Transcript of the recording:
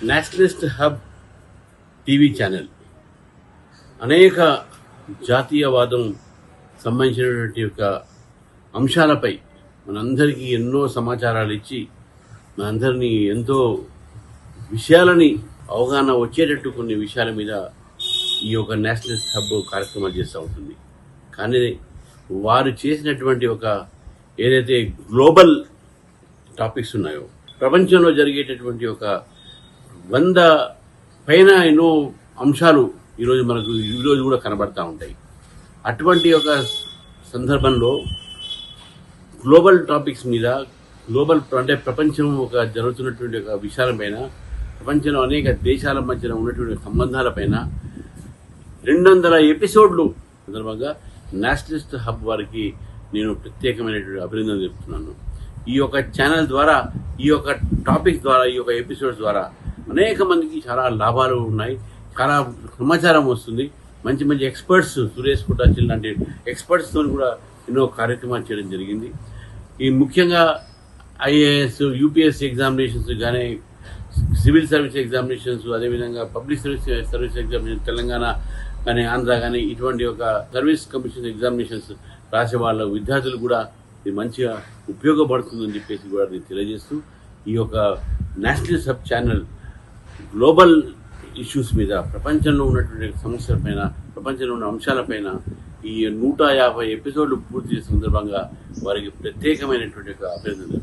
Nationalist hub TV channel అనేక జాతీయవాదం సంబంధించినటువంటి యొక్క అంశాలపై మనందరికీ ఎన్నో సమాచారాలు ఇచ్చి మనందరినీ ఎంతో విషయాలని అవగాహన వచ్చేటట్టు కొన్ని విషయాల మీద ఈ యొక్క నేషనలిస్ట్ హబ్ కార్యక్రమాలు చేస్తూ ఉంటుంది. కానీ వారు చేసినటువంటి ఒక ఏదైతే గ్లోబల్ టాపిక్స్ ఉన్నాయో, ప్రపంచంలో జరిగేటటువంటి ఒక 100 పైన ఎన్నో అంశాలు ఈరోజు కూడా కనబడతా ఉంటాయి. అటువంటి ఒక సందర్భంలో గ్లోబల్ టాపిక్స్ మీద అంటే ప్రపంచం ఒక జరుగుతున్నటువంటి ఒక విషయాలపైన, ప్రపంచంలో అనేక దేశాల మధ్యన ఉన్నటువంటి సంబంధాలపైన 200 ఎపిసోడ్లు సందర్భంగా నేషనలిస్ట్ హబ్ వారికి నేను ప్రత్యేకమైనటువంటి అభినందనలు చెప్తున్నాను. ఈ యొక్క ఛానల్ ద్వారా, ఈ యొక్క టాపిక్ ద్వారా, ఈ యొక్క ఎపిసోడ్స్ ద్వారా అనేక మందికి చాలా లాభాలు ఉన్నాయి, చాలా సమాచారం వస్తుంది. మంచి మంచి ఎక్స్పర్ట్స్, సురేష్ కుటాచిల్ లాంటి ఎక్స్పర్ట్స్తో కూడా ఎన్నో కార్యక్రమాలు చేయడం జరిగింది. ఈ ముఖ్యంగా ఐఏఎస్, యూపీఎస్సీ ఎగ్జామినేషన్స్ కానీ, సివిల్ సర్వీస్ ఎగ్జామినేషన్స్, అదేవిధంగా పబ్లిక్ సర్వీస్ ఎగ్జామినేషన్ తెలంగాణ కానీ, ఆంధ్ర కానీ, ఇటువంటి ఒక సర్వీస్ కమిషన్ ఎగ్జామినేషన్స్ రాసే వాళ్ళ విద్యార్థులు కూడా ఇది మంచిగా ఉపయోగపడుతుందని చెప్పేసి కూడా నేను తెలియజేస్తూ, ఈ యొక్క Nationalist hub channel global issues మీద, ప్రపంచంలో ఉన్నటువంటి సమస్యలపైన, ప్రపంచంలో ఉన్న అంశాలపైన ఈ 150 ఎపిసోడ్లు పూర్తి చేసిన సందర్భంగా వారికి ప్రత్యేకమైనటువంటి ఒక అభినందనలు.